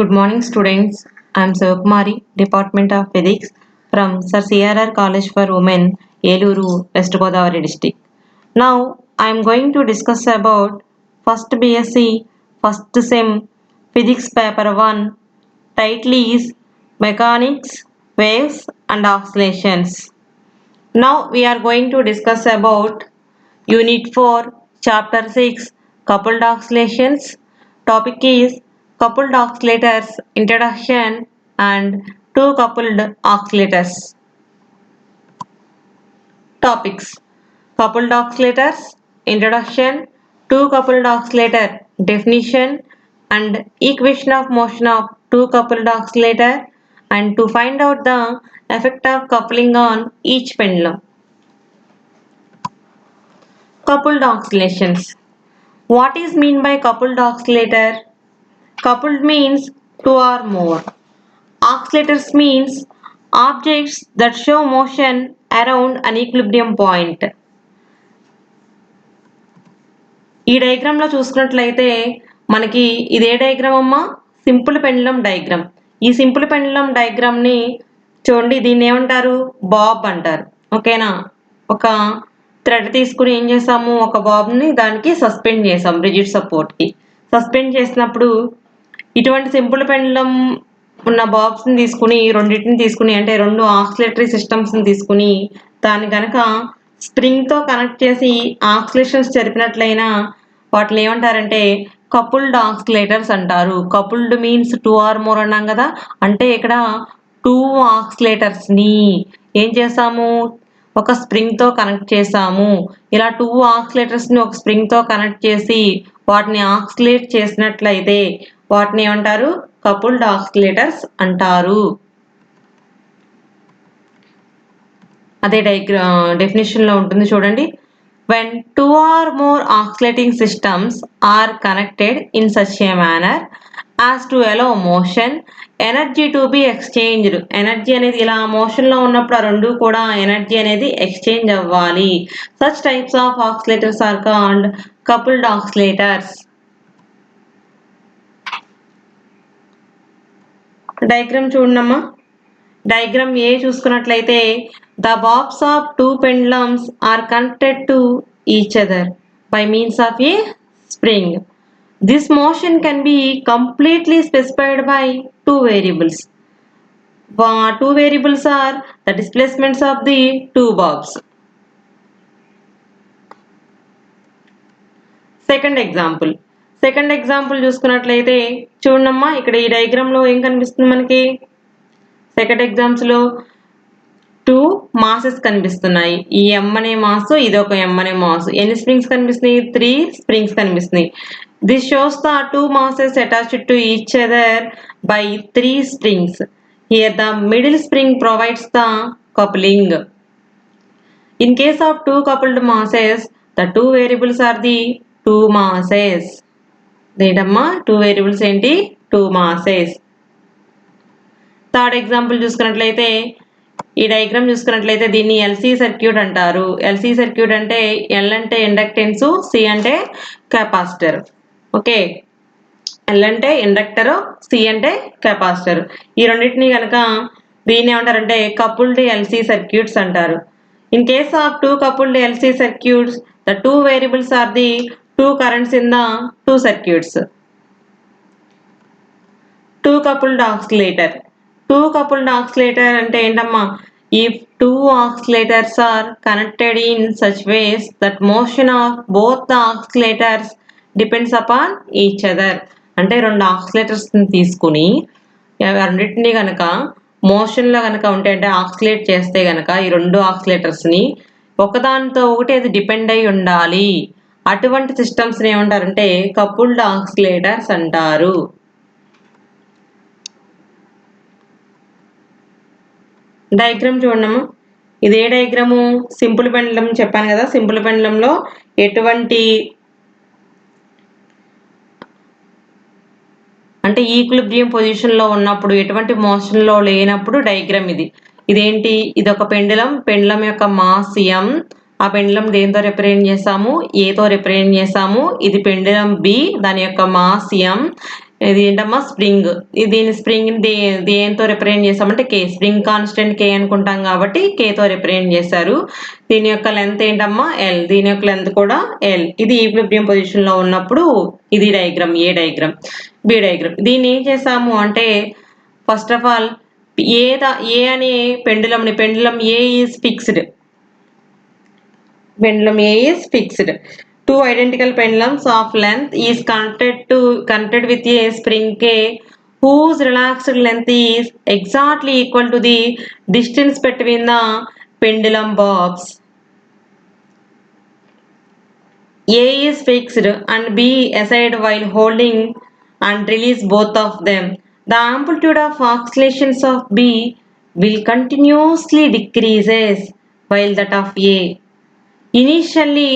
Good morning, students. I am Sivakumari, Department of Physics from Sir CRR College for Women, Eluru, West Godavari district. Now, I am going to discuss about first BSc, first sem, Physics paper 1. Title is Mechanics, Waves and Oscillations. Now, we are going to discuss about Unit 4, Chapter 6, Coupled Oscillations. Topic is Coupled Oscillators, Introduction and Two Coupled Oscillators. Topics: Coupled Oscillators, Introduction, Two Coupled Oscillator, Definition and Equation of motion of two coupled oscillator, and to find out the effect of coupling on each pendulum. Coupled oscillations. What is mean by coupled oscillator? Coupled means two or more. Oscillators means objects that show motion around an equilibrium point. ఈ diagram లో చూసుకున్నట్లయితే మనకి ఇదే diagram అమ్మా, simple pendulum diagram. ఈ simple pendulum diagram ని చూడండి, దీన్ని ఏమంటారు? బాబ్ అంటారు. ఓకేనా? ఒక థ్రెడ్ తీసుకుని ఏం చేసాము, ఒక బాబ్ని దానికి సస్పెండ్ చేసాం రిజిడ్ సపోర్ట్కి. సస్పెండ్ చేసినప్పుడు ఇటువంటి సింపుల్ పెండులం ఉన్న బాబ్స్ని తీసుకుని, రెండింటిని తీసుకుని, అంటే రెండు ఆక్సిలేటరీ సిస్టమ్స్ని తీసుకుని దాన్ని కనుక స్ప్రింగ్తో కనెక్ట్ చేసి ఆక్సిలేషన్స్ జరిపినట్లయినా వాటిని ఏమంటారంటే కపుల్డ్ ఆక్సిలేటర్స్ అంటారు. Coupled means two or more అన్నాం కదా, అంటే ఇక్కడ టూ ఆక్సిలేటర్స్ని ఏం చేసాము, ఒక స్ప్రింగ్తో కనెక్ట్ చేసాము. ఇలా టూ ఆక్సిలేటర్స్ని ఒక స్ప్రింగ్తో కనెక్ట్ చేసి వాటిని ఆక్సిలేట్ చేసినట్లయితే వాటిని ఏమంటారు? కపుల్డ్ ఆక్సిలేటర్స్ అంటారు. అదే డెఫినేషన్లో ఉంటుంది చూడండి. When two or more oscillating systems are connected in such a manner as to allow motion, energy to be exchanged. Energy అనేది ఇలా మోషన్లో ఉన్నప్పుడు ఆ రెండు కూడా ఎనర్జీ అనేది ఎక్స్చేంజ్ అవ్వాలి. Such types of oscillators are called coupled oscillators. Diagram చూడమ్మా. డయాగ్రామ్ ఏ చూసుకున్నట్లయితే the bobs of two pendulums are connected to each other by means of a spring. This motion can be completely specified by two variables. Two variables are the displacements of the two bobs. Second example చూసుకున్నట్లయితే చూడమ్మా, ఇక్కడ ఈ diagram లో ఏం కనిపిస్తుంది మనకి? Second exams లో two masses కనిపిస్తున్నాయి. ఈ ఎం అనే మాస్, ఇది ఒక ఎం అనే మాస్. ఎన్ని స్ప్రింగ్స్ కనిపిస్తున్నాయి? 3 స్ప్రింగ్స్ కనిపిస్తున్నాయి. This shows the two masses attached to each other by 3 springs. Here the middle spring provides the coupling. In case of two coupled masses, the two variables are the two masses. ఏంటమ్మా? Two variables ఏంటి? Two masses. Third example చూసుకున్నట్లయితే ఈ diagram చూసుకున్నట్లయితే దీన్ని LC circuit అంటారు. LC circuit అంటే L అంటే inductance, C అంటే కెపాసిటర్. ఓకే, ఎల్ అంటే ఇండక్టర్, సి అంటే కెపాసిటర్. ఈ రెండింటిని కనుక దీన్ని ఏమంటారంటే కపుల్డ్ ఎల్సి సర్క్యూట్స్ అంటారు. In case of two coupled LC circuits, the two variables are the two currents in the two circuits. Two coupled oscillator. Two coupled oscillator అంటే ఏంటమ్మా? If two oscillators are connected in such ways that motion of both the oscillators depends upon each other. అంటే రెండు ఆక్సిలేటర్స్ని తీసుకుని రెండింటినీ కనుక మోషన్లో కనుక ఉంటే, అంటే ఆక్సిలేట్ చేస్తే కనుక ఈ రెండు ఆక్సిలేటర్స్ని ఒకదానితో ఒకటి అది డిపెండ్ అయి ఉండాలి. అటువంటి సిస్టమ్స్ని ఏమంటారంటే కపుల్డ్ ఆక్సిలేటర్స్ అంటారు. డయాగ్రామ్ చూడమ్మా. ఇదే డయాగ్రాము సింపుల్ పెండులం చెప్పాను కదా. సింపుల్ పెండులంలో ఎటువంటి అంటే ఈక్విలిబ్రియం పొజిషన్లో ఉన్నప్పుడు, ఎటువంటి మోషన్లో లేనప్పుడు డయాగ్రామ్ ఇది. ఇదేంటి? ఇది ఒక పెండులం. పెండులం యొక్క మాస్ ఎం. ఆ పెండులం దేంతో రిప్రజెంట్ చేసాము? ఏతో రిప్రజెంట్ చేసాము. ఇది పెండులం బి, దాని యొక్క మాస్ ఎం. ఇది ఏంటమ్మా స్ప్రింగ్. దీని స్ప్రింగ్ దేంతో రిప్రజెంట్ చేస్తామంటే కే, స్ప్రింగ్ కాన్స్టెంట్ కే అనుకుంటాం కాబట్టి కేతో రిప్రజెంట్ చేశారు. దీని యొక్క లెంత్ ఏంటమ్మా ఎల్, దీని యొక్క లెంత్ కూడా ఎల్. ఇది ఈక్విలిబ్రియం పొజిషన్ లో ఉన్నప్పుడు ఇది డయాగ్రామ్, ఏ డయాగ్రామ్, బి డయాగ్రామ్. దీన్ని ఏం చేసాము అంటే ఫస్ట్ ఆఫ్ ఆల్ ఏ అనే pendulum A is fixed. Pendulum A is fixed. Two identical pendulums of length is connected with a spring K whose relaxed length is exactly equal to the distance between the pendulum bobs. A is fixed and B aside while holding and release both of them. The amplitude of oscillations of B will continuously decreases while that of A initially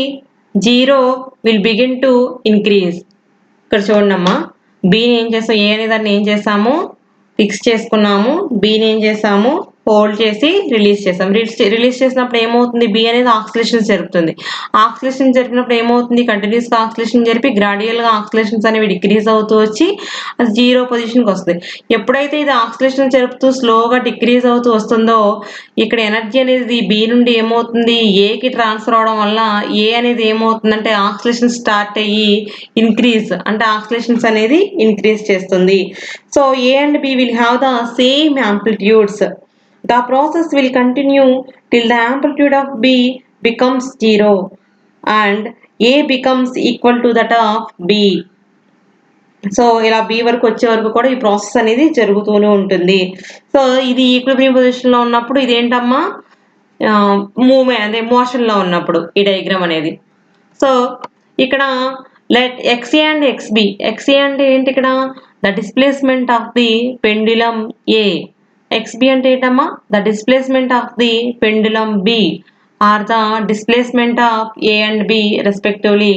0 will begin to increase. ఇక్కడ చూడమ్మా, బీని ఏం చేస్తాం, ఏ అనే దాన్ని ఏం చేసాము fix చేసుకున్నాము, బీని ఏం చేసాము హోల్డ్ చేసి రిలీజ్ చేసాం. రిలీజ్ చేసినప్పుడు ఏమవుతుంది, బి అనేది ఆక్సిలేషన్స్ జరుగుతుంది. ఆక్సిలేషన్ జరిపినప్పుడు ఏమవుతుంది, కంటిన్యూస్గా ఆక్సిలేషన్ జరిపి గ్రాడ్యువల్గా ఆక్సిలేషన్స్ అనేవి డిక్రీజ్ అవుతూ వచ్చి అది 0 పొజిషన్కి వస్తుంది. ఎప్పుడైతే ఇది ఆక్సిలేషన్ జరుపుతూ స్లోగా డిక్రీజ్ అవుతూ వస్తుందో ఇక్కడ ఎనర్జీ అనేది బి నుండి ఏమవుతుంది ఏకి ట్రాన్స్ఫర్ అవడం వల్ల ఏ అనేది ఏమవుతుందంటే ఆక్సిలేషన్ స్టార్ట్ అయ్యి ఇంక్రీజ్, అంటే ఆక్సిలేషన్స్ అనేది ఇంక్రీజ్ చేస్తుంది. So A and B will have the same amplitudes. The process will continue till the amplitude of B becomes 0 and A becomes equal to that of B. So ఇలా B వరకు వచ్చే వరకు కూడా ఈ process అనేది జరుగుతూనే ఉంటుంది. సో ఇది ఈక్విలిబ్రియం పొజిషన్లో ఉన్నప్పుడు ఇదేంటమ్మా అదే మోషన్లో ఉన్నప్పుడు ఈ డయాగ్రామ్ అనేది. సో ఇక్కడ let XA and XB. XA అంటే ఏంటి, ఇక్కడ the displacement of the pendulum A. XB అంటే ఏంటమ్మా the displacement of the pendulum B are the displacement of A and B respectively.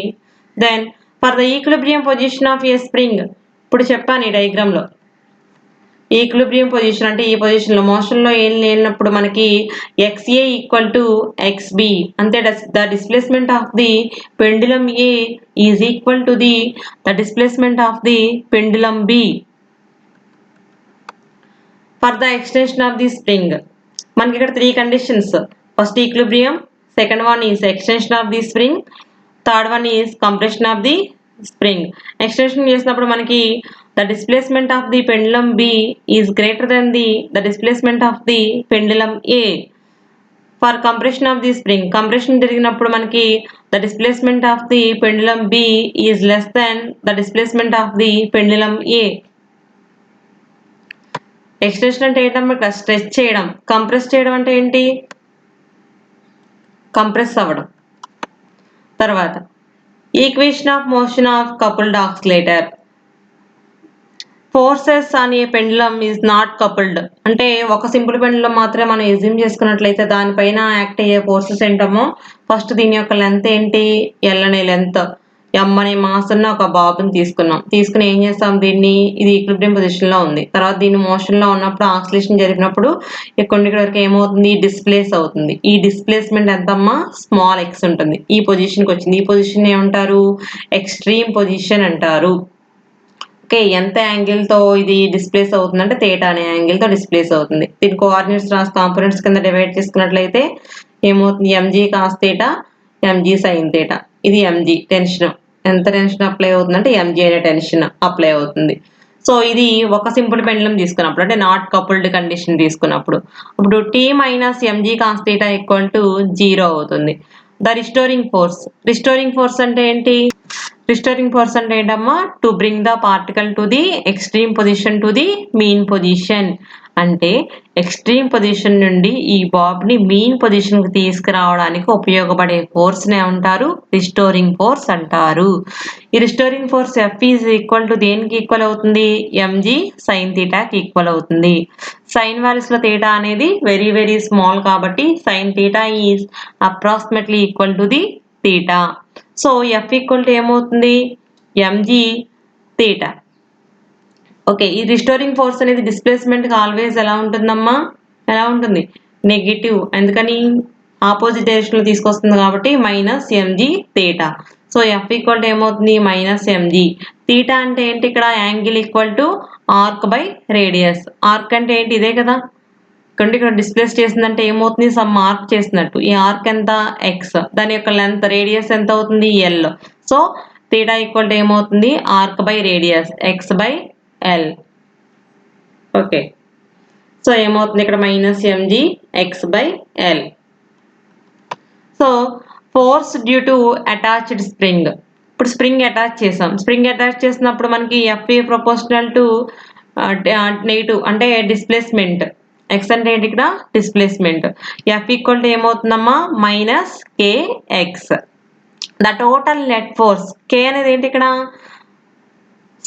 Then for the equilibrium position of a spring, ఇప్పుడు చెప్పాను ఈ డయాగ్రామ్లో equilibrium position అంటే ఈ పొజిషన్లో మోషన్లో ఏం లేనప్పుడు మనకి XA ఈక్వల్ టు XB అంతే. The displacement of the pendulum A is equal to the displacement of the pendulum B. For the extension of the spring, మనకి ఇక్కడ 3 conditions. First equilibrium, second one is extension of the spring, third one is compression of the spring. Extension చేసినప్పుడు మనకి the displacement of the pendulum B is greater than the displacement of the pendulum A. For compression of the spring, compression జరిగినప్పుడు మనకి the displacement of the pendulum B is less than the displacement of the pendulum A. Extension అంటే ఏంటమ్మా stretch చేయడం, compress చేయడం అంటే ఏంటి compress అవ్వడం. తర్వాత equation of motion of coupled accelerator. Forces on a pendulum is not coupled అంటే ఒక సింపుల్ పెండులం మాత్రమే మనం ఎజ్యూమ్ చేసుకున్నట్లయితే దానిపైన యాక్ట్ అయ్యే ఫోర్సెస్ ఏంటమ్మో ఫస్ట్ దీని యొక్క లెంత్ ఏంటి ఎల్ అనే లెంత్, ఎం అనే మాస్ ఉన్న ఒక బాబుని తీసుకుని ఏం చేస్తాం దీన్ని, ఇది ఈక్విలిబ్రియం పొజిషన్లో ఉంది. తర్వాత దీన్ని మోషన్లో ఉన్నప్పుడు ఆక్సిలేషన్ జరిపినప్పుడు ఇక్కడ వరకు ఏమవుతుంది డిస్ప్లేస్ అవుతుంది. ఈ డిస్ప్లేస్మెంట్ ఎంతమ్మా స్మాల్ ఎక్స్ ఉంటుంది. ఈ పొజిషన్కి వచ్చింది. ఈ పొజిషన్ ఏమంటారు ఎక్స్ట్రీమ్ పొజిషన్ అంటారు. ఓకే, ఎంత యాంగిల్తో ఇది డిస్ప్లేస్ అవుతుంది అంటే థీటా అనే యాంగిల్తో డిస్ప్లేస్ అవుతుంది. దీని కోఆర్డినేట్స్ కాంపోనెంట్స్ కింద డివైడ్ చేసుకున్నట్లయితే ఏమవుతుంది MG cos theta, MG sine theta. ఇది ఎంజీ టెన్షన్, ఎంత టెన్షన్ అప్లై అవుతుందంటే ఎంజీ అనే టెన్షన్ అప్లై అవుతుంది. సో ఇది ఒక సింపుల్ పెండులం తీసుకున్నప్పుడు అంటే నాట్ కపుల్డ్ కండిషన్ తీసుకున్నప్పుడు ఇప్పుడు T minus MG cos theta equal to 0 అవుతుంది. ద రిస్టోరింగ్ ఫోర్స్ అంటే ఏంటి, రిస్టోరింగ్ ఫోర్స్ అంటే ఏంటమ్మా to bring the particle to the extreme position to the mean position. అంటే ఎక్స్ట్రీమ్ పొజిషన్ నుండి ఈ బాబ్ని మీన్ పొజిషన్కి తీసుకురావడానికి ఉపయోగపడే ఫోర్స్ని ఏమంటారు రిస్టోరింగ్ ఫోర్స్ అంటారు. ఈ restoring force F is equal to దేనికి ఈక్వల్ అవుతుంది ఎంజీ సైన్ థీటాకి ఈక్వల్ అవుతుంది. సైన్ వాల్యూస్లో థీటా అనేది వెరీ వెరీ స్మాల్ కాబట్టి sine theta is approximately equal to the theta. So F equal to ఏమవుతుంది ఎంజీ థీటా. ఓకే, ఈ restoring force అనేది డిస్ప్లేస్మెంట్కి always ఎలా ఉంటుందమ్మా ఎలా ఉంటుంది నెగిటివ్, ఎందుకని ఆపోజిట్ డైరెక్షన్లో తీసుకొస్తుంది కాబట్టి minus MG theta. So F equal to ఏమవుతుంది మైనస్ ఎంజీ తీటా అంటే ఏంటి ఇక్కడ angle equal to arc by radius. Arc అంటే ఏంటి ఇదే కదా, ఇక్కడ డిస్ప్లేస్ చేసిందంటే ఏమవుతుంది, సమ్ ఆర్క్ చేసినట్టు. ఈ ఆర్క్ ఎంత ఎక్స్, దాని యొక్క లెంత్ రేడియస్ ఎంత అవుతుంది L. So theta equal to ఏమవుతుంది arc by radius X by L. Okay, so ఏమవుతుంది ఇక్కడ minus MG X by L. So force due to attached spring. ఇప్పుడు స్ప్రింగ్ అటాచ్ చేసాం, స్ప్రింగ్ అటాచ్ చేసినప్పుడు మనకి ఎఫ్ఏ ప్రపోర్షనల్ టు నెగిటివ్ అంటే displacement. X అంటే ఏంటి ఇక్కడ డిస్ప్లేస్మెంట్. ఎఫ్ ఈక్వల్ టు ఏమవుతుందమ్మా minus K X. The total net force, K అనేది ఏంటి ఇక్కడ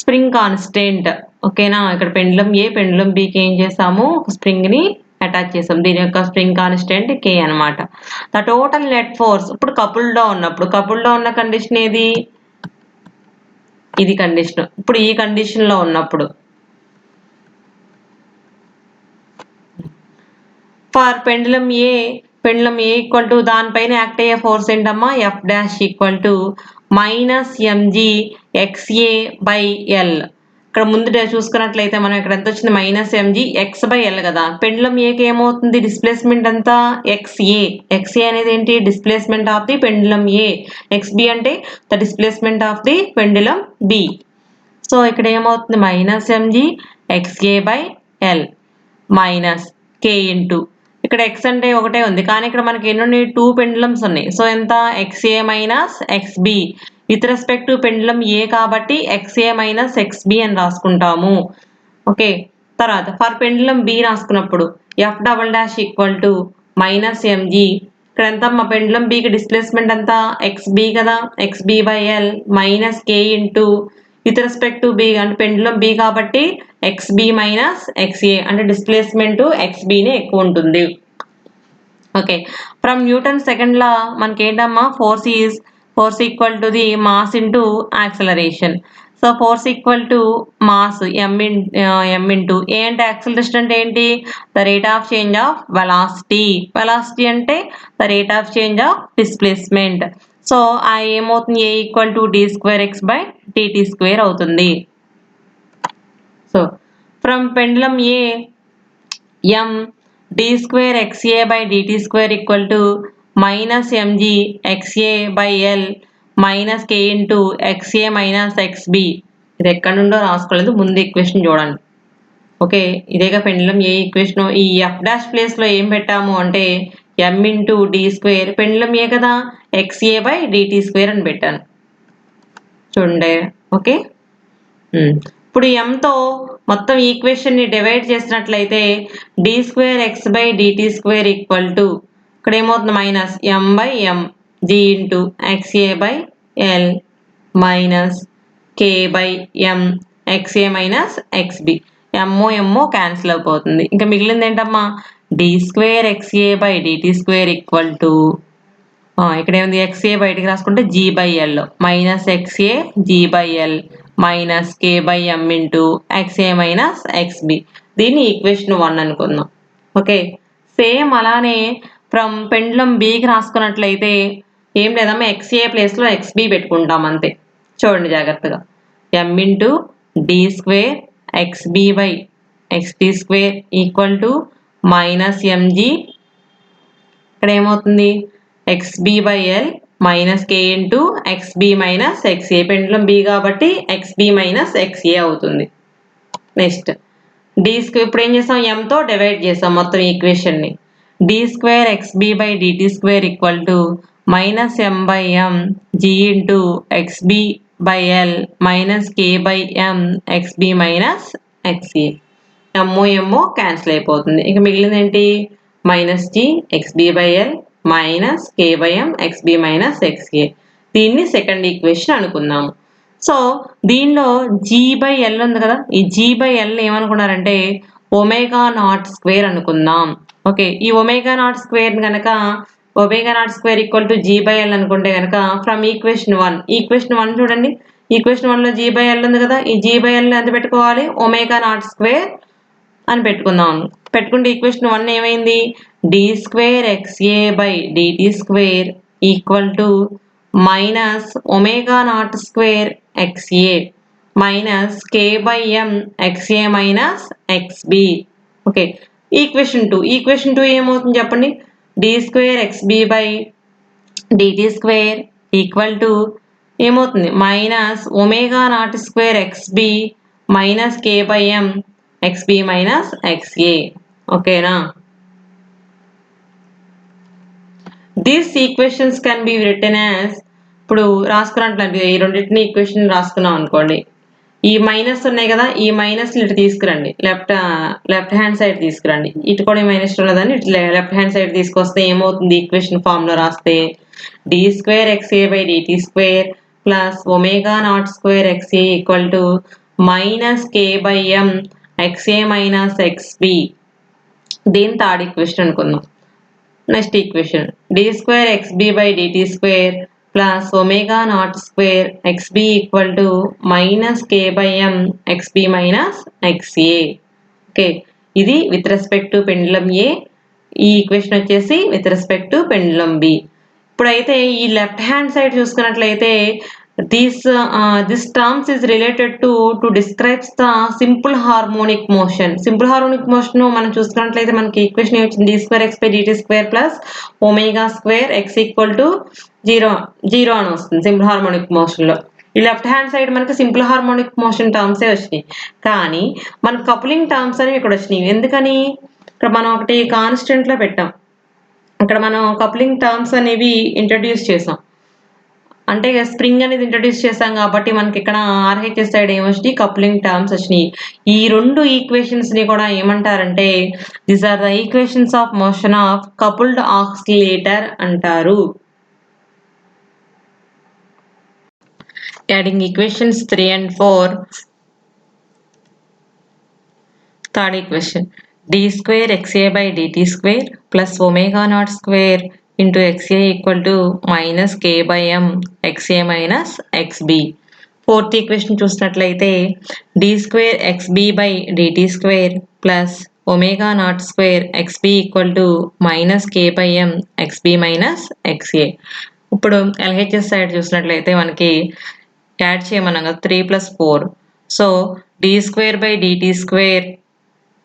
స్ప్రింగ్ కాన్స్టెంట్. ఓకేనా, ఇక్కడ పెండ్లం ఏ పెండ్లం బికి ఏం చేసాము ఒక స్ప్రింగ్ ని అటాచ్ చేసాం, దీని యొక్క స్ప్రింగ్ కాన్స్టెంట్ కే అనమాట. ద టోటల్ నెట్ ఫోర్స్, ఇప్పుడు కపుల్డ్లో ఉన్నప్పుడు, కపుల్డ్లో ఉన్న కండిషన్ ఏది ఇది కండిషన్. ఇప్పుడు ఈ కండిషన్ లో ఉన్నప్పుడు for pendulum A equal to దానిపైన యాక్ట్ అయ్యే ఫోర్స్ ఏంటమ్మా F dash equal to minus MG XA by L. ఇక్కడ ముందు చూసుకున్నట్లయితే మనం ఇక్కడ ఎంత వచ్చింది minus MG X by L కదా. పెండులం ఏకి ఏమవుతుంది డిస్ప్లేస్మెంట్ అంతా ఎక్స్ఏ. ఎక్స్ఏ అనేది ఏంటి displacement of the pendulum A. XB అంటే the displacement of the pendulum B. So ఇక్కడ ఏమవుతుంది minus MG XA by L minus K into, ఇక్కడ ఎక్స్ అంటే ఒకటే ఉంది కానీ ఇక్కడ మనకి ఎన్ని ఉన్నాయి టూ పెండులమ్స్ ఉన్నాయి. సో ఎంత XA minus XB with respect to pendulum A కాబట్టి ఎక్స్ఏ మైనస్ ఎక్స్బి అని రాసుకుంటాము. ఓకే, తర్వాత ఫర్ పెండులం బి రాసుకున్నప్పుడు F double dash equal to minus MG, ఇక్కడ ఎంత మా పెండులం బికి డిస్ప్లేస్మెంట్ అంతా ఎక్స్బి కదా, XB by L minus K into with respect to B అంటే పెండులం బి కాబట్టి ఎక్స్బి మైనస్ ఎక్స్ఏ అంటే డిస్ప్లేస్మెంట్ ఎక్స్బినే ఎక్కువ ఉంటుంది. Okay, from Newton second law మనకి ఏంటమ్మా force equal to the mass into acceleration. So force equal to mass M into A అంటే acceleration అంటే ఏంటి the rate of change of velocity. Velocity అంటే the rate of change of displacement. So ఆ ఏమవుతుంది A equal to D square X by DT square అవుతుంది. So from pendulum A M D square XA by DT square equal to minus MG XA by L minus K into XA minus XB. ఇది ఎక్కడి నుండో రాసుకోలేదు, ముందు equation చూడండి. Okay, ఇదేగా pendulum ఏ equation. ఈ F dash place లో ఏం పెట్టాము అంటే ఎం ఇంటూ డి స్క్వేర్, పెండులం ఏ కదా ఎక్స్ఏ బై డిటి స్క్వేర్ అని పెట్టాను చూడండి. ఓకే, ఇప్పుడు ఎంతో మొత్తం ఈక్వేషన్ ని డివైడ్ చేసినట్లయితే D square X by DT square equal to ఇక్కడ ఏమవుతుంది minus M by M G into XA by L minus K by M XA minus XB. MO cancel అయిపోతుంది, ఇంకా మిగిలింది ఏంటమ్మా D square XA by DT square equal to ఇక్కడ ఏముంది XA బయటికి రాసుకుంటే G by L minus XA G by L minus K by M into XA minus XB. దీన్ని equation 1 అనుకుందాం. ఓకే, సేమ్ అలానే ఫ్రమ్ పెండులం బికి రాసుకున్నట్లయితే ఏం లేదమ్మా ఎక్స్ఏ ప్లేస్లో ఎక్స్బి పెట్టుకుంటాం అంతే. చూడండి జాగ్రత్తగా M into D square XB by XD square equal to minus MG ఇక్కడ ఏమవుతుంది XB by L minus K into XB minus XA. Pendulum B కాబట్టి ఎక్స్బి మైనస్ ఎక్స్ఏ అవుతుంది. నెక్స్ట్ డి స్క్వేర్, ఇప్పుడు ఏం చేసాం ఎంతో డివైడ్ చేసాం మొత్తం ఈక్వేషన్ ని. D square XB by DT square equal to minus M by M G into XB by L minus K by M XB minus XA. MO cancel అయిపోతుంది, ఇక మిగిలింది ఏంటి minus G XB by L minus K by M XB minus XA. దీన్ని second equation అనుకుందాము. So దీనిలో G by L ఉంది కదా, ఈ జీ బై ఎల్ ఏమనుకున్నారంటే ఒమేగా నాట్ స్క్వేర్ అనుకుందాం. ఓకే, ఈ ఒమేగా నాట్ స్క్వేర్ కనుక omega naught square equal to G by L అనుకుంటే కనుక ఫ్రమ్ ఈక్వేషన్ 1 చూడండి, ఈక్వేషన్ 1 లో జీ బై ఎల్ ఉంది కదా, ఈ జీ బై ఎల్ ఎంత పెట్టుకోవాలి ఒమేగా నాట్ స్క్వేర్ అని పెట్టుకుందాం. పెట్టుకుంటే ఈక్వేషన్ 1 ఏమైంది D square XA by DT square equal to minus omega naught square XA minus k by m xa minus xb. Okay, equation 2 ఏమవుతుంది చెప్పండి? d square xb by dt square equal to ఏమవుతుంది? Minus omega naught square xb minus k by m xb minus xa. ఓకేనా? These equations can be written as, ఇప్పుడు రాసుకున్నట్లంటే ఈ రెండింటిని equation రాసుకున్నాం అనుకోండి, ఈ మైనస్ ఉన్నాయి కదా, ఈ మైనస్ ఇటు తీసుకురండి, లెఫ్ట్ హ్యాండ్ సైడ్ తీసుకురండి. ఇటు కూడా మైనస్ ఉన్నదని ఇటు లెఫ్ట్ హ్యాండ్ సైడ్ తీసుకొస్తే ఏమవుతుంది? ఈక్వేషన్ ఫామ్ లో రాస్తే D square XA by DT square plus omega naught square XA equal to minus K by M XA minus XB. దీని థర్డ్ ఈక్వేషన్ అనుకుందాం. Next equation D square XB by DT square plus omega naught square XB equal to minus K by M XB minus XA. Okay, ఇది with respect to pendulum A. ఈ equation వచ్చేసి with respect to pendulum B. ఇప్పుడైతే ఈ left hand side చూసుకున్నట్లయితే this terms is related to describes the simple harmonic motion. Simple harmonic motion మనం చూసుకున్నట్లయితే మనకి equation ఏమొచ్చింది? d square x by dt square plus omega square x equal to 0 అని వస్తుంది simple harmonic motion లో. ఈ left hand side మనకి simple harmonic motion టర్మ్సే వచ్చినాయి, కానీ మన కపులింగ్ టర్మ్స్ అనేవి ఇక్కడ వచ్చినాయి. ఎందుకని? ఇక్కడ మనం ఒకటి కాన్స్టెంట్ లో పెట్టాం, ఇక్కడ మనం కపులింగ్ టర్మ్స్ అనేవి ఇంట్రడ్యూస్ చేసాం. అంటే స్ప్రింగ్ అనేది ఇంట్రడ్యూస్ చేసాం కాబట్టి మనకి ఇక్కడ ఆర్హెచ్ఎస్ సైడ్ ఏమొచ్చినాయి? కప్లింగ్ టర్మ్స్ వచ్చినాయి. ఈ రెండు ఈక్వేషన్స్ ని కూడా ఏమంటారంటే these are the equations of motion of coupled oscillator అంటారు. Adding equations 3 and 4. Third equation d square xa by dt square plus omega naught square into xa equal to minus k by m xa minus xb. Fourth equation చూసినట్లయితే d square xb by dt square plus omega naught square xb equal to minus k by m xb minus xa. ఇప్పుడు LHS side చూసినట్లయితే మనకి add చేయమన్నాం కదా 3 plus 4. So d square by dt square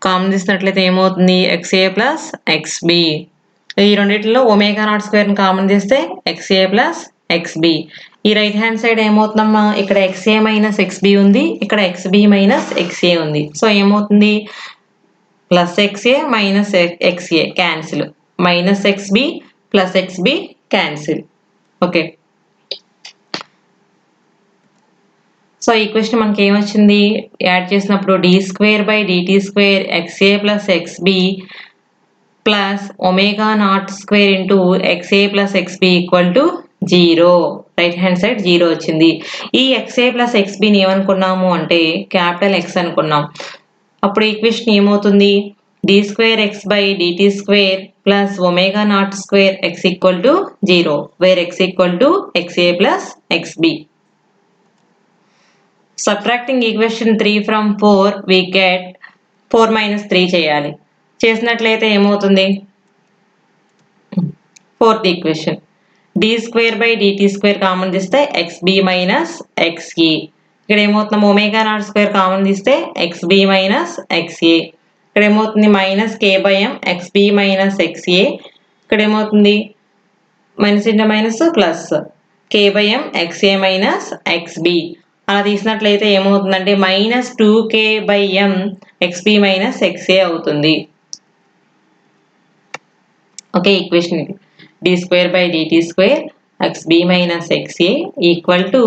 common తీసినట్లయితే ఏమవుతుంది? XA plus XB. ఈ రెండింటిలో omega naught స్క్వేర్ని కామన్ తీస్తే ఎక్స్ఏ ప్లస్ ఎక్స్బి. ఈ రైట్ హ్యాండ్ సైడ్ ఏమవుతుందమ్మా? ఇక్కడ ఎక్స్ఏ మైనస్ ఎక్స్బి ఉంది, ఇక్కడ ఎక్స్బి మైనస్ ఎక్స్ఏ ఉంది. సో ఏమవుతుంది? Plus XA minus XA cancel, minus XB plus XB cancel. Okay, so equation మనకి ఏమొచ్చింది? యాడ్ చేసినప్పుడు D square by DT square XA plus XB plus omega naught square into XA plus XB equal to 0. Right hand side 0 వచ్చింది. ఈ XA plus ఎక్స్బిని ఏమనుకున్నాము అంటే capital X అనుకున్నాం. అప్పుడు equation ఏమవుతుంది? D square X by DT square plus omega naught square X equal to 0 where X equal to XA plus XB. Subtracting equation 3 from 4 we get 4 minus 3 చేయాలి. చేసినట్లయితే ఏమవుతుంది? Fourth equation d square by dt square common తీస్తే xb minus xe. ఇక్కడ ఏమవుతుంది? Omega naught square common తీస్తే xb minus xa. ఇక్కడ ఏమవుతుంది? Minus k by m xb minus xa. ఇక్కడ ఏమవుతుంది? Minus into minus plus k by m xa minus xb. అలా తీసినట్లయితే ఏమవుతుందంటే minus 2k by m xb minus xa అవుతుంది. Okay, equation ఇది d square by DT square xb minus xa equal to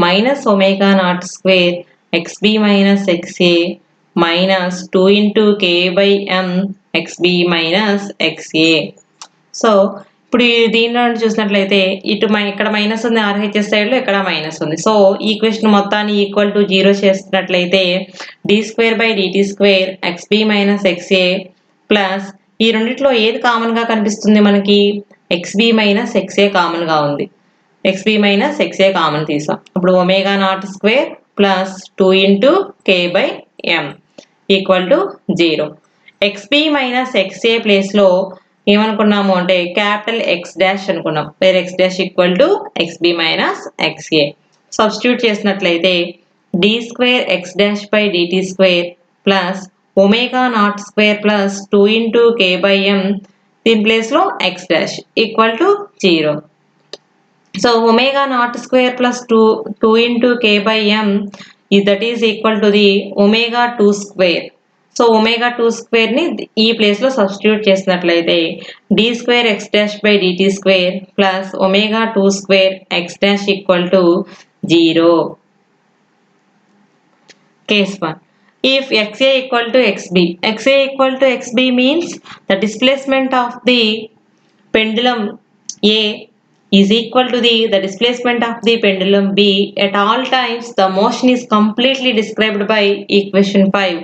minus omega naught square xb minus xa minus 2 into k by m xb minus xa. So ఇప్పుడు దీనిలో చూసినట్లయితే ఇటు ఇక్కడ minus ఉంది, RHS side లో ఇక్కడ minus ఉంది. సో ఈక్వేషన్ మొత్తాన్ని ఈక్వల్ టు 0 చేసినట్లయితే D square by DT square x b minus x a plus ఈ రెండిట్లో ఏది కామన్ గా కనిపిస్తుంది మనకి? ఎక్స్బి మైనస్ ఎక్స్ఏ కామన్ గా ఉంది. ఎక్స్బి మైనస్ ఎక్స్ఏ కామన్ తీసాం. అప్పుడు omega naught square plus 2 into k by m equal to 0. X b minus x a place లో ఏమనుకున్నాము అంటే క్యాపిటల్ ఎక్స్ డాష్ అనుకున్నాం, where x dash equal to x b minus x a. Substitute చేసినట్లయితే d square x dash by dt square plus omega naught square plus 2 into k by m దీని ప్లేస్లో x dash equal to 0. So omega naught square plus 2 into k by m that is equal to the omega 2 square. So omega 2 square ని ఈ place లో substitute చేసినట్లయితే d square x dash by dt square plus omega 2 square x dash equal to 0. Case 1. If xa equal to xb, xa equal to xb means the displacement of the pendulum A is equal to the displacement of the pendulum B at all times. The motion is completely described by equation 5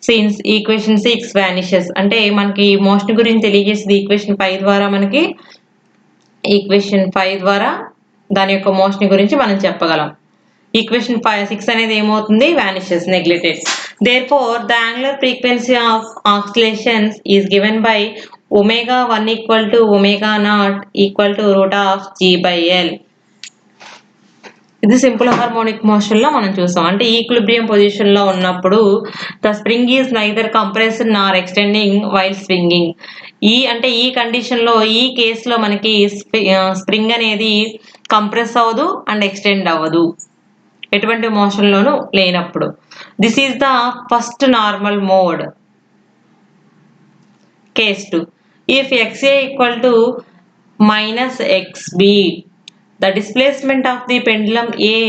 since equation 6 vanishes. అంటే మనకి motion గురించి తెలియజేసేది equation 5 ద్వారా మనకి equation 5 ద్వారా దాని యొక్క motion గురించి మనం చెప్పగలం. ఈక్వేషన్ 6 అనేది ఏమవుతుంది vanishes, neglected. Therefore the angular frequency of oscillations is given by omega 1 equal to omega naught equal to root of g by L. ఇది సింపుల్ హార్మోనిక్ మోషన్ లో మనం చూసాం. అంటే ఈక్విలిబ్రియం పొజిషన్ లో ఉన్నప్పుడు the spring is neither compressed Nar extending while swinging. ఈ condition లో ఈ కేసులో మనకి స్ప్రింగ్ అనేది కంప్రెస్ అవ్వదు అండ్ ఎక్స్టెండ్ అవ్వదు ఎటువంటి మోషన్ లోనూ లేనప్పుడు. This is the first normal mode. Case 2. If xa equal to minus xb, the displacement of the pendulum A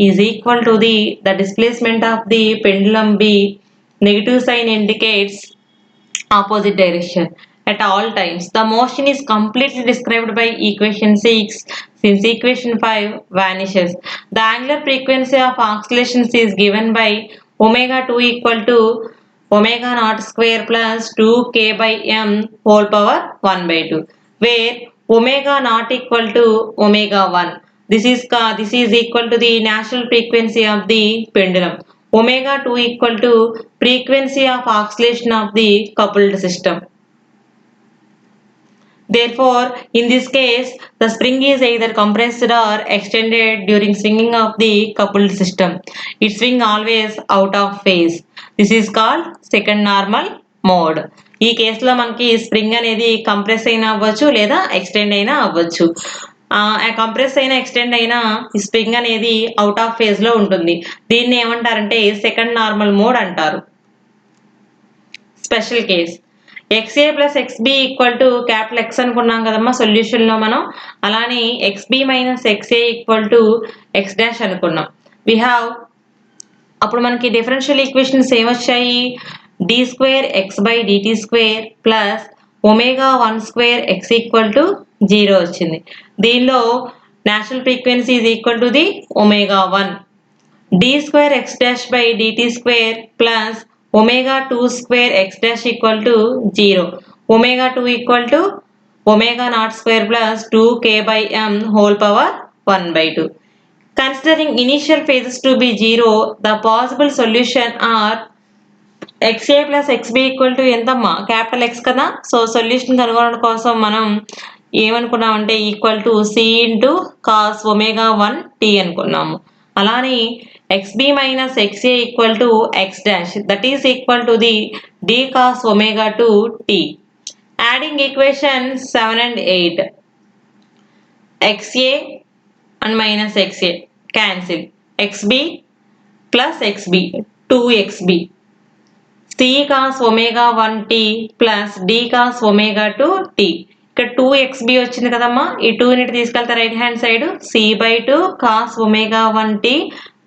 is equal to the displacement of the pendulum B. Negative sign indicates opposite direction at all times. The motion is completely described by equation 6 since equation 5 vanishes. The angular frequency of oscillations is given by omega 2 equal to omega naught square plus 2k by m whole power 1 by 2, where omega naught equal to omega 1. This is equal to the natural frequency of the pendulum. Omega 2 equal to frequency of oscillation of the coupled system. Therefore, in this case, the spring is either compressed or extended during swinging of the coupled system. It swings always out of phase. This is called second normal mode. ఈ కేసులో మనకి spring అనేది compress అయినా అవ్వచ్చు లేదా extend అయినా అవ్వచ్చు. Compress అయినా ఎక్స్టెండ్ అయినా ఈ స్ప్రింగ్ అనేది అవుట్ ఆఫ్ ఫేజ్ లో ఉంటుంది. దీన్ని ఏమంటారంటే సెకండ్ నార్మల్ మోడ్ అంటారు. Special case xa plus xb equal to capital X అనుకున్నాం కదమ్మా సొల్యూషన్ లో మనం. అలానే xb minus xa equal to X dash అనుకున్నాం. వి హ్యావ్ అప్పుడు మనకి డిఫరెన్షియల్ ఈక్వేషన్స్ ఏమొచ్చాయి? D square X by DT square plus omega 1 square X equal to 0 వచ్చింది. దీనిలో natural frequency is equal to the omega 1. D square X dash by DT square plus omega 2 square x dash equal to 0. Omega 2 equal to omega naught square plus 2k by m whole power 1 by 2. Considering initial phases to be 0, the possible solution are xa plus xb equal to ఎంతమ్మా? Capital X కదా. So solution కనుగొనడం కోసం మనం ఏమనుకున్నామంటే equal to C into cos omega 1 T అనుకున్నాము. అలానే xb minus xa equal to x dash, that is equal to the d cos omega 2 t. Adding equations 7 and 8, xa and minus xa cancel, xb plus xb 2xb, c cos omega 1 t plus d cos omega 2 t. ఇక్కడ 2xb వచ్చింది కదమ్మా. ఈ 2 ని తీసుకెళ్తా right hand side, c by 2 cos omega 1 t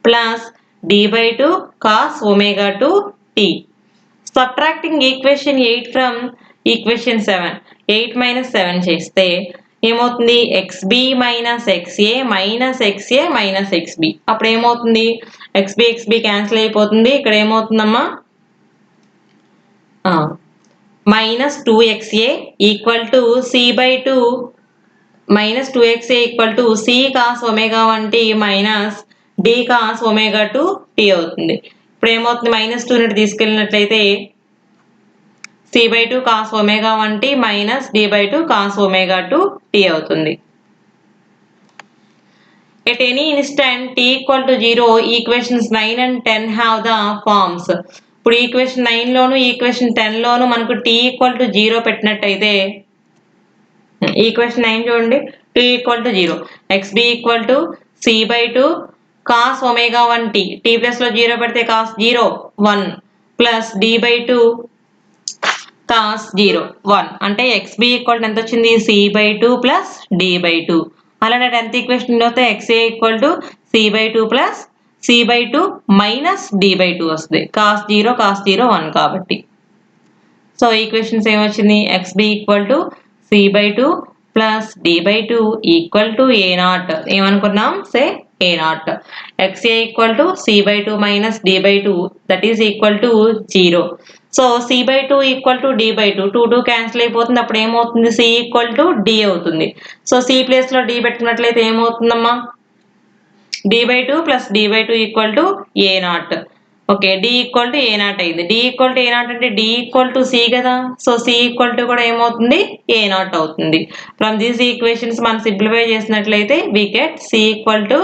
plus d by 2 cos omega 2 t. Subtracting equation 8 from equation 7, 8 minus 7 చేస్తే ఏమవుతుంది? xb minus xa minus xa minus xb. అప్పుడు ఏమవుతుంది? xb క్యాన్సిల్ అయిపోతుంది. ఇక్కడ ఏమవుతుందమ్మా? minus 2xa equal to c by 2 minus 2xa equal to c cos omega 1 t minus d cos omega 2 t అవుతుంది. ఇప్పుడు ఏమవుతుంది? Minus 2 ని తీసుకెళ్ళినట్లయితే c by 2 cos omega 1 t minus d by 2 cos omega 2 t అవుతుంది. At any instant t equal to 0, equations 9 and 10 have the forms. ఇప్పుడు equation 9 లోను equation 10 లోను మనకు t equal to 0 పెట్టినట్టయితే equation 9 చూడండి, t equal to 0, xb equal to c/2 cos omega 1t, t plus లో 0 పెడితే cos 0 1 plus d/2 cos 0 1 అంటే xb equal ఎంత వచ్చింది, c/2 plus d/2. అలానే 10th ఈక్వేషన్ వస్తే xa equal to c/2 plus c/2 minus d/2 వస్తుంది, cos 0 1 కాబట్టి. So equations ఏమొచ్చింది, xb equal to c/2 plus d/2 equal to a0, ఏమనుకున్నాం say a0. xa equal to c/2 minus d/2 that is equal to 0. So c/2 equal to d/2, 2 cancel అయిపోతుంది, అప్పుడు ఏమవుతుంది, c equal to d అవుతుంది. So c place లో d పెట్టుకున్నట్లయితే ఏమవుతుందమ్మా, d/2 plus d/2 equal to a0. Okay, d equal to a0 అయింది. d equal to a0 అంటే d equal to c కదా, సో c ఈక్వల్ టు కూడా ఏమవుతుంది, a0 అవుతుంది. ఫ్రమ్ దీస్ ఈక్వేషన్స్ మనం సింప్లిఫై చేసినట్లయితే we get c equal to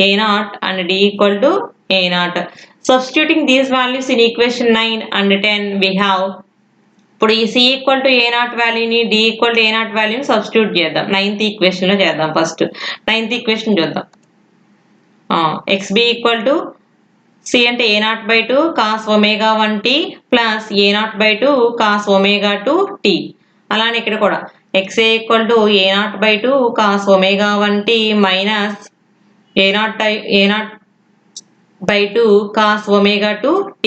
a0 and d equal to a0. Substituting these values in equation 9 and 10 we have, ఇప్పుడు ఈ c equal to a0 వాల్యూని d equal to a0 వాల్యూని substitute చేద్దాం. 9th equation లో చేద్దాం. First 9th equation చూద్దాం. xb equal to c అంటే a0/2 cos omega 1t plus a0/2 cos omega 2t. అలానే ఇక్కడ కూడా xa equal to a0/2 cos omega 1t minus a0/2 cos omega 2t.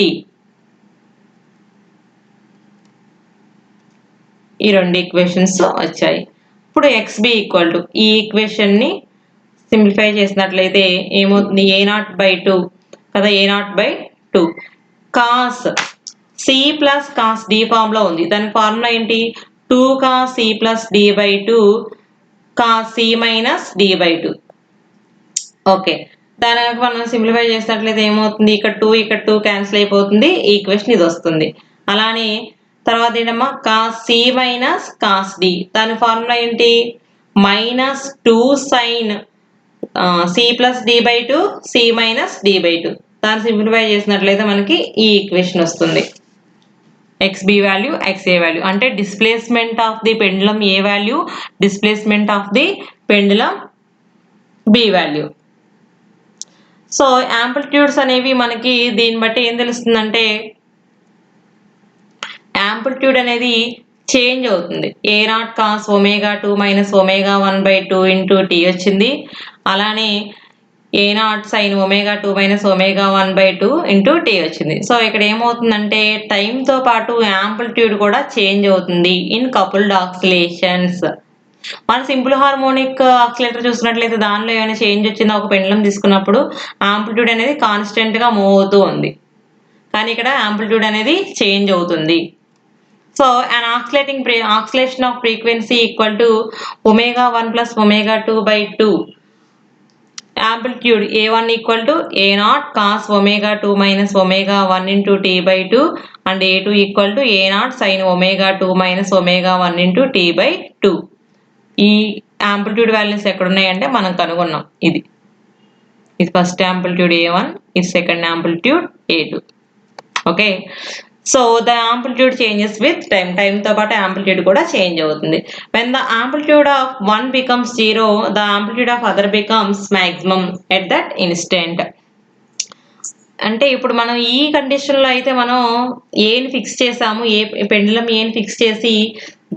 ఈ రెండు ఈక్వేషన్స్ వచ్చాయి. ఇప్పుడు xb ఈక్వల్ టు, ఈ ఈక్వేషన్ ని సింప్లిఫై చేసినట్లయితే ఏమవుతుంది, a0/2 కదా, a0/2 cos c plus cos d form లో ఉంది. దాని ఫార్ములా ఏంటి, 2 cos c plus d/2 cos c minus d/2. Okay, దాని మనం సింప్లిఫై చేసినట్లయితే ఏమవుతుంది, ఇక్కడ 2 క్యాన్సిల్ అయిపోతుంది, ఈ ఈక్వేషన్ ఇది వస్తుంది. అలానే తర్వాత ఏంటమ్మా, cos c minus cos d, దాని ఫార్ములా ఏంటి, minus 2 sin c plus d/2 c minus d/2. దాన్ని సింప్లిఫై చేసినట్లయితే మనకి ఈ ఈక్వేషన్ వస్తుంది. xb వాల్యూ, xa వాల్యూ అంటే displacement of the pendulum a value, displacement of the pendulum b value. So amplitudes అనేవి మనకి దీన్ని బట్టి ఏం తెలుస్తుందంటే, యాంప్లిట్యూడ్ అనేది చేంజ్ అవుతుంది. a0 cos omega 2 minus omega 1/2 into t వచ్చింది. అలానే a0 sin omega 2 minus omega 1/2 into t వచ్చింది. సో ఇక్కడ ఏమవుతుందంటే టైంతో పాటు యాంప్లిట్యూడ్ కూడా చేంజ్ అవుతుంది ఇన్ కపుల్డ్ ఆక్సిలేషన్స్. మన సింపుల్ హార్మోనిక్ ఆక్సిలేటర్ చూసినట్లయితే దానిలో ఏమైనా చేంజ్ వచ్చిందా, ఒక పెండులం తీసుకున్నప్పుడు యాంప్లిట్యూడ్ అనేది కాన్స్టెంట్ గా మూవ్ అవుతూ ఉంది, కానీ ఇక్కడ యాంప్లిట్యూడ్ అనేది చేంజ్ అవుతుంది. So an oscillation of frequency equal to omega 1 plus omega 2/2. Amplitude A1 equal to A0 cos omega 2 minus omega 1 into t/2 and A2 equal to A0 sin omega 2 minus omega 1 into t/2. ఈ amplitude values ఎక్కడ ఉన్నాయంటే మనం కనుగొన్నాం. ఇది first amplitude A1, ఇది second amplitude A2. Okay, so the amplitude changes with time, టైంతో పాటు amplitude కూడా change అవుతుంది. When the amplitude of one becomes 0, the amplitude of other becomes maximum at that instant. అంటే ఇప్పుడు మనం ఈ కండిషన్లో అయితే మనం ఏని ఫిక్స్ చేసాము, ఏ పెండులం ఏని ఫిక్స్ చేసి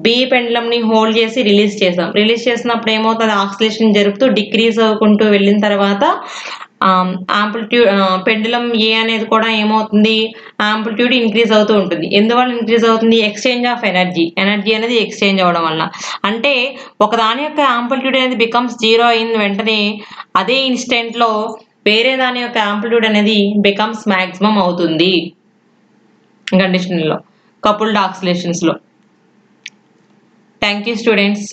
బి పెండులంని హోల్డ్ చేసి రిలీజ్ చేసాం. రిలీజ్ చేసినప్పుడు ఏమవుతుంది, ఆక్సిలేషన్ జరుపుతూ డిక్రీజ్ అవ్వకుంటూ వెళ్ళిన తర్వాత యాంప్లిట్యూడ్ పెండులం ఏ అనేది కూడా ఏమవుతుంది, యాంప్లిట్యూడ్ ఇంక్రీజ్ అవుతూ ఉంటుంది. ఎందువల్ల ఇంక్రీజ్ అవుతుంది, ఎక్స్చేంజ్ ఆఫ్ ఎనర్జీ అనేది ఎక్స్చేంజ్ అవ్వడం వల్ల. అంటే ఒక దాని యొక్క యాంప్లిట్యూడ్ అనేది బికమ్స్ 0 అయిన వెంటనే అదే ఇన్స్టెంట్ లో వేరే దాని యొక్క యాంప్లిట్యూడ్ అనేది బికమ్స్ మాక్సిమం అవుతుంది కండిషన్ లో, కపుల్డ్ ఆక్సిలేషన్స్ లో. Thank you students.